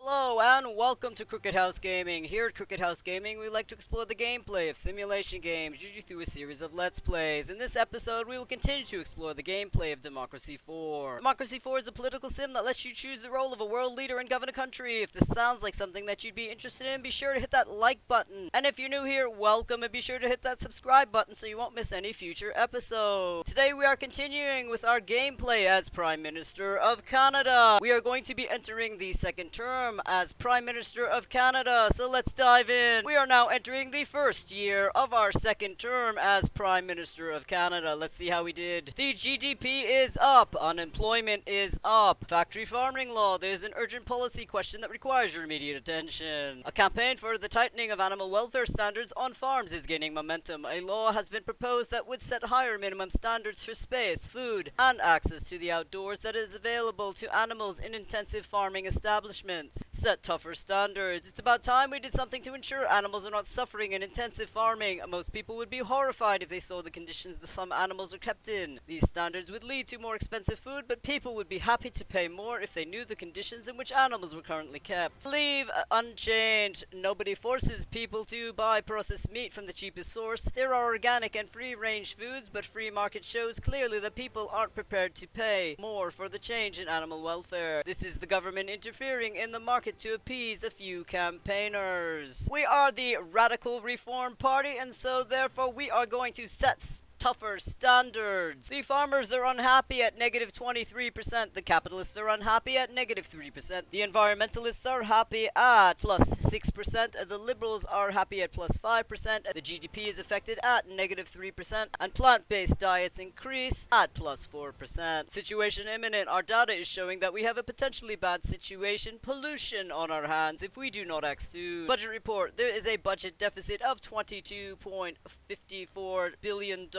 Hello and welcome to Crooked House Gaming. Here at Crooked House Gaming, we like to explore the gameplay of simulation games, usually through a series of Let's Plays. In this episode, we will continue to explore the gameplay of Democracy 4. Democracy 4 is a political sim that lets you choose the role of a world leader and govern a country. If this sounds like something that you'd be interested in, be sure to hit that like button. And if you're new here, welcome, and be sure to hit that subscribe button so you won't miss any future episodes. Today we are continuing with our gameplay as Prime Minister of Canada. We are going to be entering the second term as Prime Minister of Canada, so let's dive in. We are now entering the first year of our second term as Prime Minister of Canada. Let's see how we did. The GDP is up, unemployment is up, factory farming law, there's an urgent policy question that requires your immediate attention. A campaign for the tightening of animal welfare standards on farms is gaining momentum. A law has been proposed that would set higher minimum standards for space, food, and access to the outdoors that is available to animals in intensive farming establishments. Set tougher standards. It's about time we did something to ensure animals are not suffering in intensive farming. Most people would be horrified if they saw the conditions that some animals are kept in. These standards would lead to more expensive food, but people would be happy to pay more if they knew the conditions in which animals were currently kept. Leave unchanged. Nobody forces people to buy processed meat from the cheapest source. There are organic and free-range foods, but free market shows clearly that people aren't prepared to pay more for the change in animal welfare. This is the government interfering in the market to appease a few campaigners. We are the Radical Reform Party, and so therefore we are going to set tougher standards. The farmers are unhappy at negative 23%. The capitalists are unhappy at negative 3%. The environmentalists are happy at plus 6%. And the liberals are happy at plus 5%. The GDP is affected at negative 3%. And plant-based diets increase at plus 4%. Situation imminent. Our data is showing that we have a potentially bad situation, pollution on our hands if we do not act soon. Budget report. There is a budget deficit of $22.54 billion.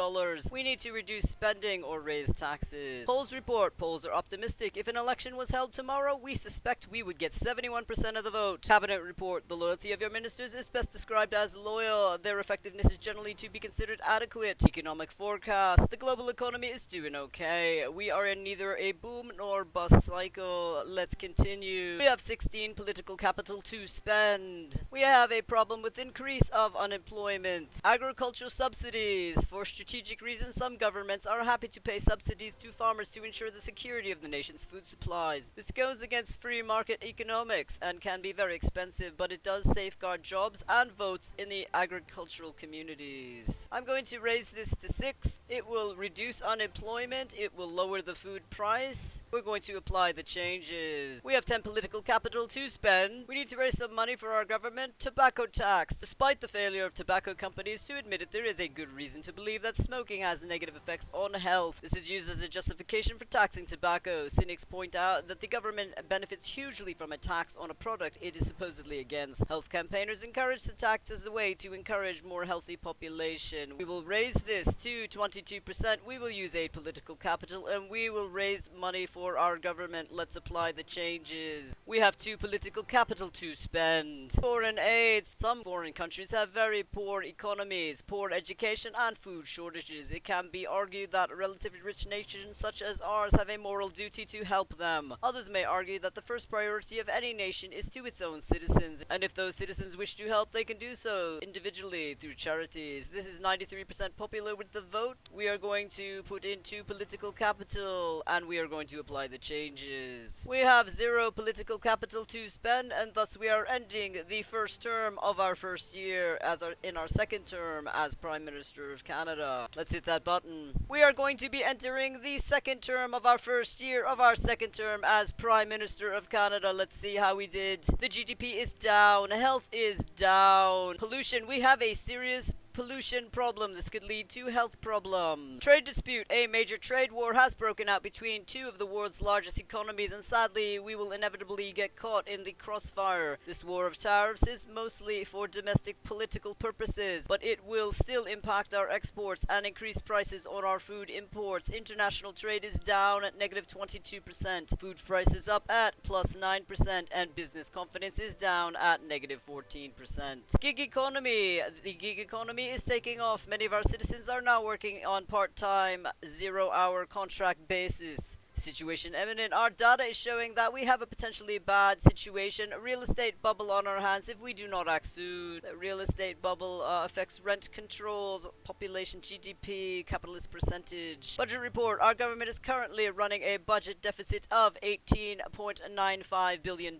We need to reduce spending or raise taxes. Polls report. Polls are optimistic. If an election was held tomorrow, we suspect we would get 71% of the vote. Cabinet report. The loyalty of your ministers is best described as loyal. Their effectiveness is generally to be considered adequate. Economic forecast. The global economy is doing okay. We are in neither a boom nor bust cycle. Let's continue. We have 16 political capital to spend. We have a problem with increase of unemployment. Agricultural subsidies. For strategic reasons, some governments are happy to pay subsidies to farmers to ensure the security of the nation's food supplies. This goes against free market economics and can be very expensive, but it does safeguard jobs and votes in the agricultural communities. I'm going to raise this to 6. It will reduce unemployment. It will lower the food price. We're going to apply the changes. We have 10 political capital to spend. We need to raise some money for our government. Tobacco tax. Despite the failure of tobacco companies to admit it, there is a good reason to believe that smoking has negative effects on health. This is used as a justification for taxing tobacco. Cynics point out that the government benefits hugely from a tax on a product it is supposedly against. Health campaigners encourage the tax as a way to encourage more healthy population. We will raise this to 22%. We will use a political capital and we will raise money for our government. Let's apply the changes. We have 2 political capital to spend. Foreign aid. Some foreign countries have very poor economies, poor education, and food shortages. It can be argued that relatively rich nations such as ours have a moral duty to help them. Others may argue that the first priority of any nation is to its own citizens, and if those citizens wish to help, they can do so individually through charities. This is 93% popular with the vote. We are going to put into political capital, and we are going to apply the changes. We have 0 political capital to spend, and thus we are ending the first term of our first year in our second term as Prime Minister of Canada. Let's hit that button. We are going to be entering the second term of our first year of our second term as Prime Minister of Canada. Let's see how we did. The GDP is down. Health is down. Pollution. We have a serious pollution problem. This could lead to health problem. Trade dispute. A major trade war has broken out between 2 of the world's largest economies, and sadly we will inevitably get caught in the crossfire. This war of tariffs is mostly for domestic political purposes, but it will still impact our exports and increase prices on our food imports. International trade is down at negative 22%. Food prices up at plus 9%, and business confidence is down at negative 14%. Gig economy. The gig economy is taking off. Many of our citizens are now working on part-time, 0-hour contract basis. situation imminent. Our data is showing that we have a potentially bad situation, a real estate bubble on our hands if we do not act soon. The real estate bubble affects rent controls, population, GDP, capitalist percentage. Budget report. Our government is currently running a budget deficit of $18.95 billion.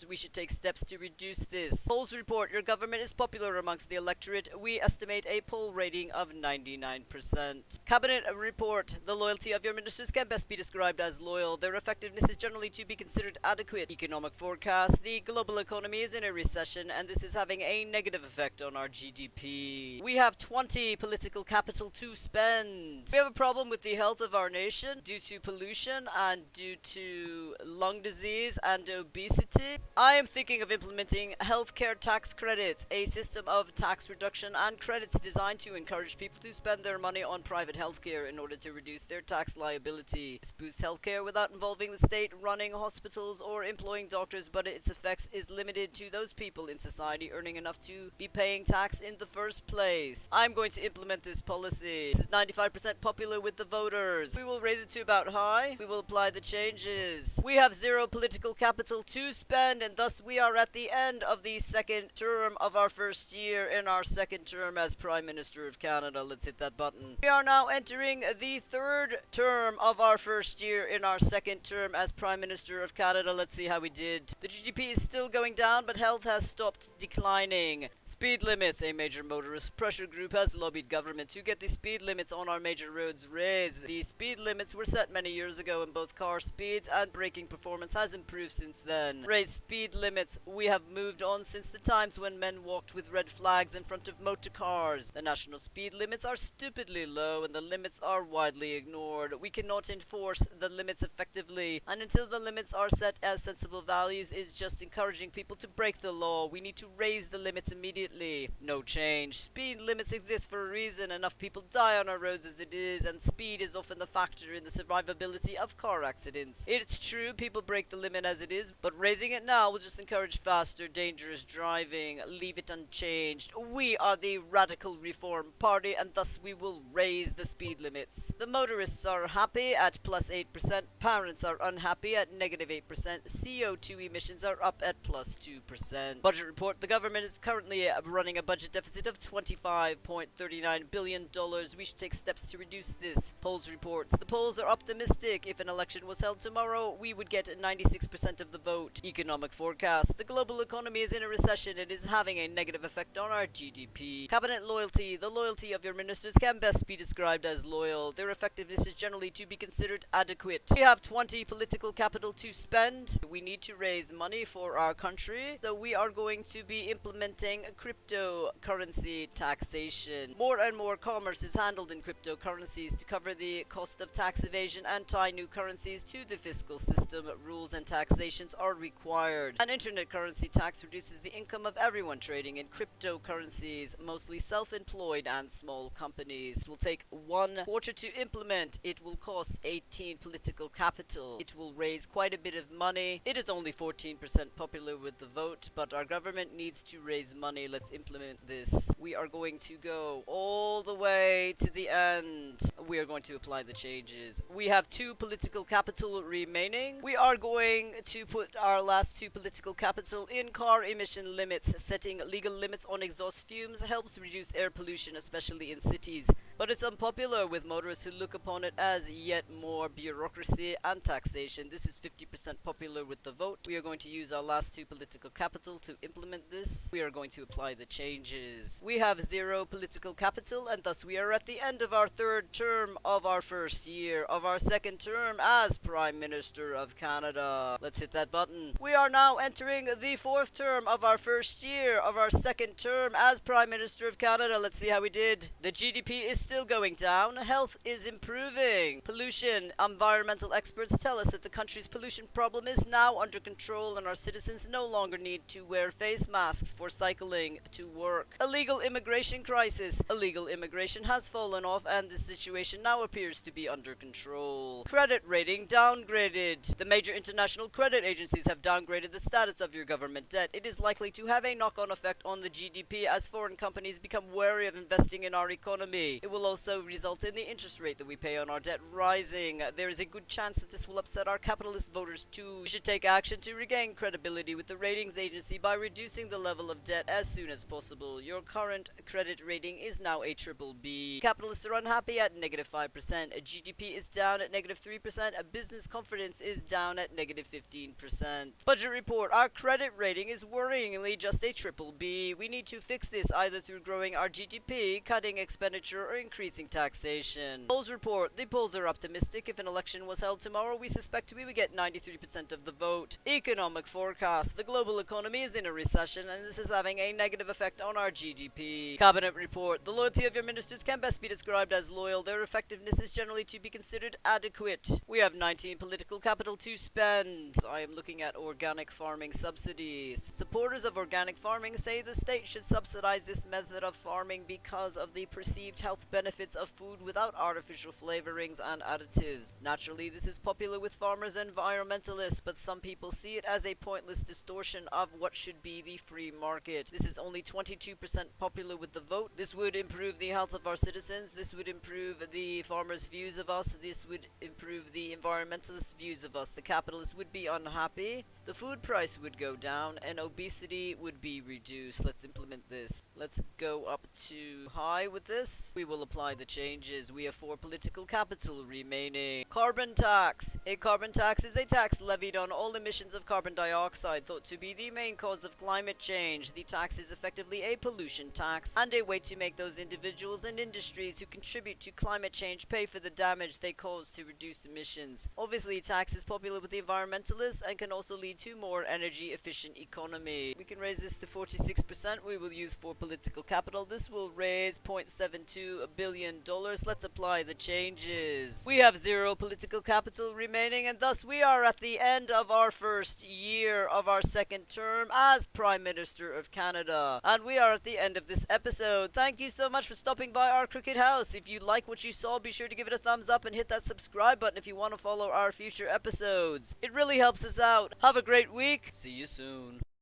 We should take steps to reduce this. Polls report. Your government is popular amongst the electorate. We estimate a poll rating of 99%. Cabinet report. The loyalty of your ministers can best be described as loyal. Their effectiveness is generally to be considered adequate. Economic forecast. The global economy is in a recession and this is having a negative effect on our GDP. We have 20 political capital to spend. We have a problem with the health of our nation due to pollution and due to lung disease and obesity. I am thinking of implementing healthcare tax credits, a system of tax reduction and credits designed to encourage people to spend their money on private healthcare in order to reduce their tax liability. This boosts healthcare without involving the state running hospitals or employing doctors, but its effects is limited to those people in society earning enough to be paying tax in the first place. I'm going to implement this policy. This is 95% popular with the voters. We will raise it to about high. We will apply the changes. We have zero political capital to spend, and thus we are at the end of the second term of our first year in our second term as Prime Minister of Canada. Let's hit that button. We are now entering the third term of our first year in our second term as Prime Minister of Canada. Let's see how we did. The GDP is still going down, but health has stopped declining. Speed limits. A major motorist pressure group has lobbied government to get the speed limits on our major roads raised. The speed limits were set many years ago, and both car speeds and braking performance has improved since then. Raised speed limits. We have moved on since the times when men walked with red flags in front of motor cars. The national speed limits are stupidly low and the limits are widely ignored. We cannot enforce the limits effectively, and until the limits are set as sensible values is just encouraging people to break the law. We need to raise the limits immediately. No change. Speed limits exist for a reason. Enough people die on our roads as it is, and speed is often the factor in the survivability of car accidents. It's true people break the limit as it is, but raising it now will just encourage faster, dangerous driving. Leave it unchanged. We are the Radical Reform Party, and thus we will raise the speed limits. The motorists are happy at plus 8%. Parents are unhappy at negative 8%. CO2 emissions are up at plus 2%. Budget report. The government is currently running a budget deficit of $25.39 billion. We should take steps to reduce this. Polls reports. The polls are optimistic. If an election was held tomorrow, we would get 96% of the vote. Economic forecast. The global economy is in a recession. It is having a negative effect on our GDP. Cabinet loyalty. The loyalty of your ministers can best be described as loyal. Their effectiveness is generally to be considered adequate. We have 20 political capital to spend. We need to raise money for our country, so we are going to be implementing cryptocurrency taxation. More and more commerce is handled in cryptocurrencies to cover the cost of tax evasion and tie new currencies to the fiscal system. Rules and taxations are required. An internet currency tax reduces the income of everyone trading in cryptocurrencies, mostly self-employed and small companies. It will take 1 quarter to implement. It will cost 18 political capital. It will raise quite a bit of money. It is only 14% popular with the vote, but our government needs to raise money. Let's implement this. We are going to go all the way to the end. We are going to apply the changes. We have 2 political capital remaining. We are going to put our last 2 political capital in car emission limits. Setting legal limits on exhaust fumes helps reduce air pollution, especially in cities. But it's unpopular with motorists who look upon it as yet more bureaucracy and taxation. This is 50% popular with the vote. We are going to use our last 2 political capital to implement this. We are going to apply the changes. We have 0 political capital, and thus we are at the end of our third term of our first year of our second term as Prime Minister of Canada. Let's hit that button. We are now entering the 4th term of our first year of our second term as Prime Minister of Canada. Let's see how we did. The GDP is still going down. Health is improving. Pollution. Environmental experts tell us that the country's pollution problem is now under control and our citizens no longer need to wear face masks for cycling to work. Illegal immigration crisis. Illegal immigration has fallen off and the situation now appears to be under control. Credit rating downgraded. The major international credit agencies have downgraded the status of your government debt. It is likely to have a knock-on effect on the GDP as foreign companies become wary of investing in our economy. It will also result in the interest rate that we pay on our debt rising. There is a good chance that this will upset our capitalist voters too. We should take action to regain credibility with the ratings agency by reducing the level of debt as soon as possible. Your current credit rating is now a triple B. Capitalists are unhappy at -5%. A GDP is down at -3%. A business confidence is down at -15%. Budget report. Our credit rating is worryingly just a triple B. We need to fix this either through growing our GDP, cutting expenditure, or increasing taxation. Polls report. The polls are optimistic. If an election was held tomorrow, we suspect we would get 93% of the vote. Economic forecast. The global economy is in a recession, and this is having a negative effect on our GDP. Cabinet report. The loyalty of your ministers can best be described as loyal. Their effectiveness is generally to be considered adequate. We have 19 political capital to spend. I am looking at organic farming subsidies. Supporters of organic farming say the state should subsidize this method of farming because of the perceived health benefits of food without artificial flavorings and additives. Naturally, this is popular with farmers and environmentalists, but some people see it as a pointless distortion of what should be the free market. This is only 22% popular with the vote. This would improve the health of our citizens. This would improve the farmers' views of us. This would improve the environmentalists' views of us. The capitalists would be unhappy. The food price would go down and obesity would be reduced. Let's implement this. Let's go up to high with this. We will apply the changes. We have 4 political capital remaining. Carbon tax. A carbon tax is a tax levied on all emissions of carbon dioxide, thought to be the main cause of climate change. The tax is effectively a pollution tax and a way to make those individuals and industries who contribute to climate change pay for the damage they cause to reduce emissions. Obviously, tax is popular with the environmentalists and can also lead to more energy efficient economy. We can raise this to 46%. We will use 4 political capital. This will raise $0.72 billion. Let's apply the changes. We have 0 political capital remaining, and thus we are at the end of our first year of our second term as Prime Minister of Canada. And we are at the end of this episode. Thank you so much for stopping by our Crooked House. If you like what you saw, be sure to give it a thumbs up and hit that subscribe button if you want to follow our future episodes. It really helps us out. Have a great week. See you soon.